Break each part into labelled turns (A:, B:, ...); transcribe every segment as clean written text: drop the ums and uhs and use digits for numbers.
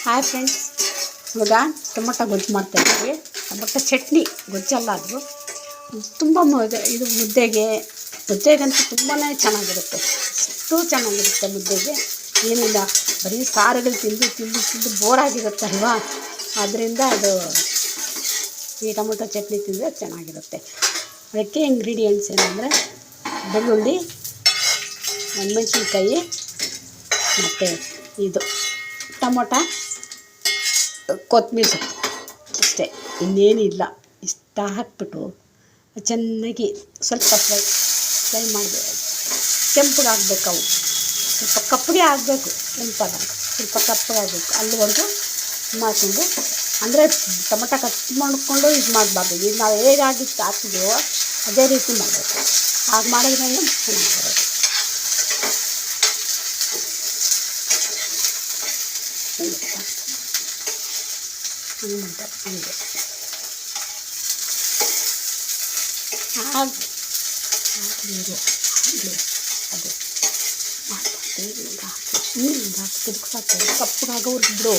A: Hi friends, ಇವಾಗ tomato ಗೊಜ್ಜು ಮಾಡ್ತಾಯಿದ್ದೀವಿ. ಟೊಮೊಟೊ ಚಟ್ನಿ ಗೊಜ್ಜಲ್ಲ, ಅದು ತುಂಬ ಇದು ಮುದ್ದೆಗಂತೂ ತುಂಬಾ ಚೆನ್ನಾಗಿರುತ್ತೆ. ಅಷ್ಟು ಚೆನ್ನಾಗಿರುತ್ತೆ ಮುದ್ದೆಗೆ. ಏನಿಲ್ಲ, ಬರೀ ಸಾರುಗಳು ತಿಂದು ತಿಂದು ತಿಂದು ಬೋರಾಗಿರುತ್ತಲ್ವಾ, ಆದ್ದರಿಂದ ಅದು ಈ ಟೊಮೊಟೊ ಚಟ್ನಿ ತಿಂದರೆ ಚೆನ್ನಾಗಿರುತ್ತೆ. ಅದಕ್ಕೆ ಇಂಗ್ರೀಡಿಯೆಂಟ್ಸ್ ಏನಂದರೆ ಬೆಳ್ಳುಳ್ಳಿ, ಒಣಮೆಣ್ಸಿನ್ಕಾಯಿ ಮತ್ತು ಇದು ಟೊಮೊಟೊ, ಕೊತ್ತಂಬರಿ ಸೊಪ್ಪು, ಅಷ್ಟೇ, ಇನ್ನೇನಿಲ್ಲ. ಇಷ್ಟ ಹಾಕ್ಬಿಟ್ಟು ಚೆನ್ನಾಗಿ ಸ್ವಲ್ಪ ಫ್ರೈ ಮಾಡಬೇಕು. ಕೆಂಪಗೆ ಆಗಬೇಕು, ಅವು ಸ್ವಲ್ಪ ಕಪ್ಪಗೆ ಆಗಬೇಕು, ಕೆಂಪಾದಾಗ ಸ್ವಲ್ಪ ಕಪ್ಪಗೆ ಆಗಬೇಕು. ಅಲ್ಲಿವರೆಗೂ ಮಾಡಿಕೊಂಡು, ಅಂದರೆ ಟೊಮೊಟೊ ಕಟ್ ಮಾಡಿಕೊಂಡು ಇದು ಮಾಡಬಾರ್ದು. ಈಗ ನಾವು ಹೇಗಾಗಿತ್ತು ಹಾಕ್ತೀವೋ ಅದೇ ರೀತಿ ಮಾಡಬೇಕು. ಹಾಗೆ ಮಾಡಿದ್ರೆ ಚೆನ್ನಾಗಿ ಬರೋದು. ಹಂಗೆ ಮಾಡ್ತಾರೆ, ಹಂಗೆ ನೀರು ಅದು ಮಾಡ್ತಾರೆ. ಹಿಂಗೆ ಹಾಕಿ ಹಿಂಗೆ ಹಾಕಿ ತಿರುಗಿಸಾಕ್ತಾರೆ. ಕಪ್ಪಗಾಗೋರ್ಗೆ ಬಿಡು,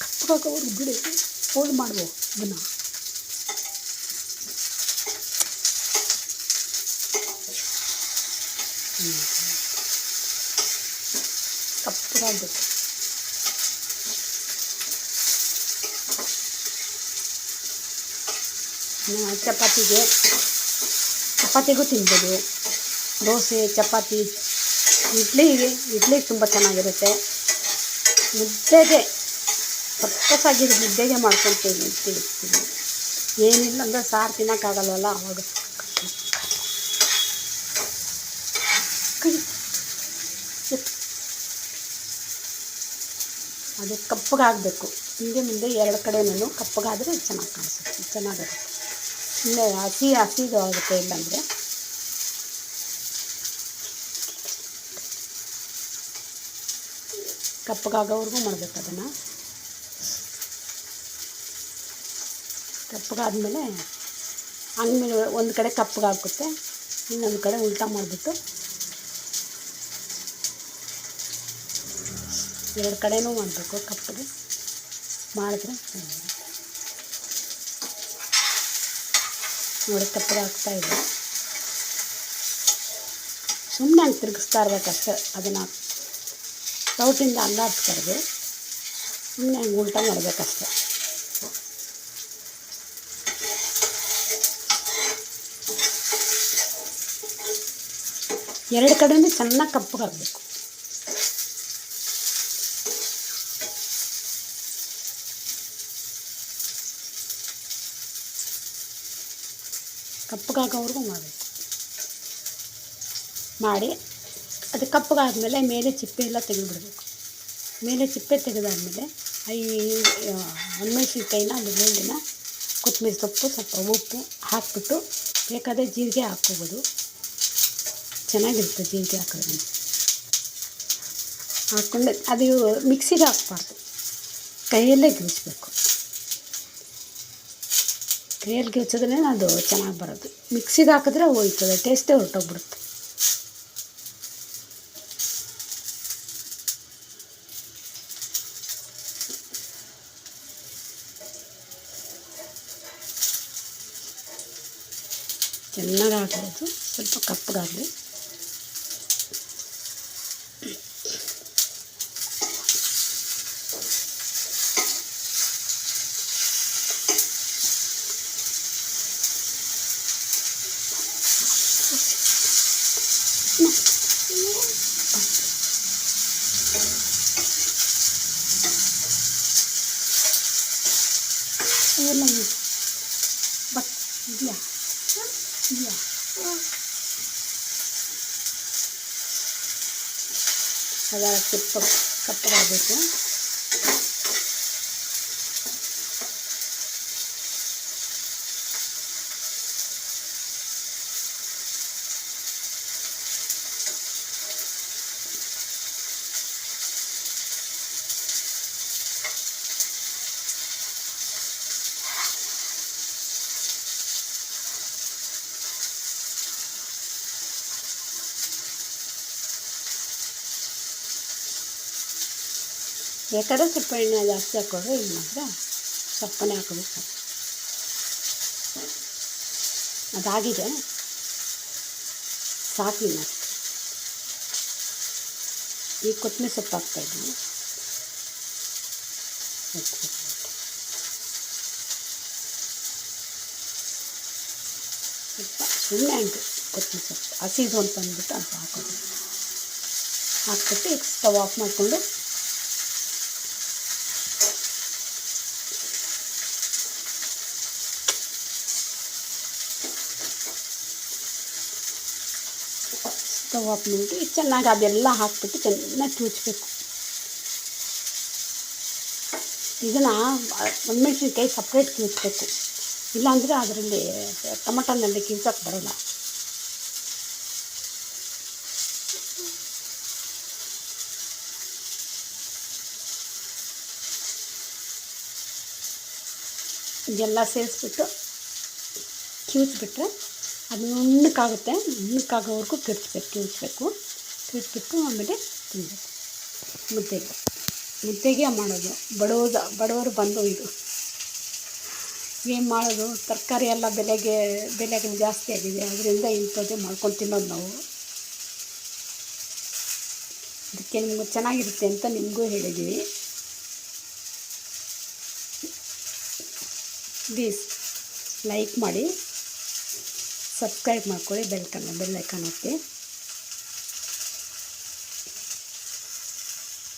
A: ಕಪ್ಪಗಾಗೋರ್ಗೆ ಬಿಡು, ಹೋಳು ಮಾಡುವ ಇದನ್ನು. ಕಪ್ಪಗಾಗಬೇಕು. ಚಪಾತಿಗೂ ತಿನ್ಬೋದು. ದೋಸೆ, ಚಪಾತಿ, ಇಡ್ಲಿಗೆ ತುಂಬ ಚೆನ್ನಾಗಿರುತ್ತೆ. ಮುದ್ದೆಗೆ ಸಪ್ಪಸಾಗಿರೋ ಮುದ್ದೆಗೆ ಮಾಡ್ಕೊಂಡು ತಿಂತೀವಿ. ಏನಿಲ್ಲ ಅಂದರೆ ಸಾರು ತಿನ್ನೋಕ್ಕಾಗಲ್ವಲ್ಲ, ಅವಾಗ ಅದು ಕಪ್ಪಗಾಗಬೇಕು. ಹಿಂದೆ ಮುಂದೆ ಎರಡು ಕಡೆಯೂ ಕಪ್ಪಗಾದರೆ ಚೆನ್ನಾಗಿ ಕಾಣಿಸುತ್ತೆ, ಚೆನ್ನಾಗಿರುತ್ತೆ. ಇನ್ನು ಹಸಿದು ಆಗುತ್ತೆ. ಇಲ್ಲಾಂದರೆ ಕಪ್ಪಗಾಗೋವರೆಗೂ ಮಾಡಬೇಕು. ಅದನ್ನು ಕಪ್ಪಗಾದ್ಮೇಲೆ ಹಂಗೆ ಒಂದು ಕಡೆ ಕಪ್ಪಗಾಗುತ್ತೆ, ಇನ್ನೊಂದು ಕಡೆ ಉಲ್ಟಾ ಮಾಡಿಬಿಟ್ಟು ಎರಡು ಕಡೆನೂ ಮಾಡಬೇಕು. ಕಪ್ಪಗೆ ಮಾಡಿದ್ರೆ ನೋಡಿ, ಕಪ್ಪಗೆ ಆಗ್ತಾಯಿದೆ. ಸುಮ್ಮನೆ ಹಂಗೆ ತಿರುಗಿಸ್ತಾ ಇರ್ಬೇಕಷ್ಟೆ. ಅದನ್ನು ಸೌಟಿಂದ ಅಲ್ಲಾಡ್ಸ್ಬಾರ್ದು, ಸುಮ್ಮನೆ ಹಂಗೆ ಉಲ್ಟಾ ಮಾಡಬೇಕಷ್ಟೆ. ಎರಡು ಕಡೆಯೂ ಚೆನ್ನಾಗಿ ಕಪ್ಪಗಾಗಬೇಕು. ಕಪ್ಪಗಾಗೋವರೆಗೂ ಮಾಡಬೇಕು. ಮಾಡಿ ಅದು ಕಪ್ಪಗಾದ್ಮೇಲೆ ಮೇಲೆ ಚಿಪ್ಪೆ ಎಲ್ಲ ತೆಗೆದುಬಿಡಬೇಕು. ಮೇಲೆ ಚಿಪ್ಪೆ ತೆಗೆದಾದ್ಮೇಲೆ ಈ ಒಣಮೆಣ್ಸಿನ್ಕಾಯಿನ, ಬೆಳ್ಳುಳ್ಳಿನ, ಕೊತ್ತಂಬರಿ ಸೊಪ್ಪು, ಸ್ವಲ್ಪ ಉಪ್ಪು ಹಾಕಿಬಿಟ್ಟು ಬೇಕಾದರೆ ಜೀರಿಗೆ ಹಾಕ್ಕೋಬೋದು. ಚೆನ್ನಾಗಿರುತ್ತೆ ಜೀರಿಗೆ ಹಾಕಿದ್ರೆ. ಹಾಕ್ಕೊಂಡು ಅದು ಮಿಕ್ಸಿಗೆ ಹಾಕಬಾರ್ದು, ಕೈಯಲ್ಲೇ ಗಿರಿಸ್ಬೇಕು. ಕೈಯಲ್ಲಿ ಗಿರ್ಚಿದ್ರೆ ಅದು ಚೆನ್ನಾಗಿ ಬರೋದು. ಮಿಕ್ಸಿಗೆ ಹಾಕಿದ್ರೆ ಹೋಯ್ತದೆ, ಟೇಸ್ಟೇ ಹೊರಟೋಗ್ಬಿಡುತ್ತೆ. ಚೆನ್ನಾಗಿ ಹಾಕ್ಬೋದು, ಸ್ವಲ್ಪ ಕಪ್ಪಗಾಗಲಿ. ಎಲ್ಲ ಬಟ್ ಇದೆಯಾ ಅದರ ಕಪ್ಪಗಾಗಬೇಕು. ಬೇಕಾದ್ರೆ ಸ್ವಲ್ಪ ಎಣ್ಣೆ ಜಾಸ್ತಿ ಹಾಕ್ಕೊಂಡ್ರೆ ಇದು ಮಾತ್ರ ಸ್ವಲ್ಪನೇ ಹಾಕೋಬೇಕು. ಅದಾಗಿದೆ, ಸಾಕು ಇನ್ನು. ಈಗ ಕೊತ್ತಂಬರಿ ಸೊಪ್ಪು ಹಾಕ್ತಾಯಿದ್ದೀನಿ. ಸ್ವಲ್ಪ ಸುಮ್ಮನೆ ಅಂಟು ಕೊತ್ತಂಬರಿ ಸೊಪ್ಪು ಹಸಿದು ಅಂತ ಅಂದ್ಬಿಟ್ಟು ಅಂತ ಹಾಕೋದು. ಹಾಕ್ಬಿಟ್ಟು ಈಗ ಸ್ಟವ್ ಆಫ್ ಮಾಡಿಕೊಂಡು ಸ್ಟವ್ ಆಫ್ ಮಾಡಿಬಿಟ್ಟು ಈಗ ಚೆನ್ನಾಗಿ ಅದೆಲ್ಲ ಹಾಕ್ಬಿಟ್ಟು ಚೆನ್ನಾಗಿ ಕಿವುಚ್ಬೇಕು. ಇದನ್ನು ಒಣಮೆಣ್ಸಿನ್ಕಾಯಿ ಸಪ್ರೇಟ್ ಕಿವುಚ್ಬೇಕು, ಇಲ್ಲಾಂದರೆ ಅದರಲ್ಲಿ ಟೊಮಟೊನಲ್ಲಿ ಕಿವ್ಸೋಕ್ಕೆ ಬರೋಲ್ಲ. ಇದೆಲ್ಲ ಸೇರಿಸ್ಬಿಟ್ಟು ಕಿವುಚ್ಬಿಟ್ರೆ ಅದು ನುಣ್ಣಕ್ಕಾಗುತ್ತೆ. ನುಣ್ಣಕ್ಕಾಗೋವರೆಗೂ ಕಿವುಚ್ಬಿಟ್ಟು ಆಮೇಲೆ ತಿನ್ನಬೇಕು. ಮುದ್ದೆಗೆ ಮಾಡೋದು. ಬಡವರು ಬಂದು ಇದು ಏನು ಮಾಡೋದು, ತರಕಾರಿ ಎಲ್ಲ ಬೆಲೆಗಳು ಜಾಸ್ತಿ ಆಗಿದೆ, ಅದರಿಂದ ಇಂಥದ್ದೇ ಮಾಡ್ಕೊಂಡು ತಿನ್ನೋದು ನಾವು. ಅದಕ್ಕೆ ನಿಮ್ಗೆ ಚೆನ್ನಾಗಿರುತ್ತೆ ಅಂತ ನಿಮಗೂ ಹೇಳಿದ್ದೀವಿ. ಪ್ಲೀಸ್ ಲೈಕ್ ಮಾಡಿ, ಸಬ್ಸ್ಕ್ರೈಬ್ ಮಾಡ್ಕೊಳ್ಳಿ, ಬೆಲ್ ಐಕಾನ್ ಒತ್ತಿ.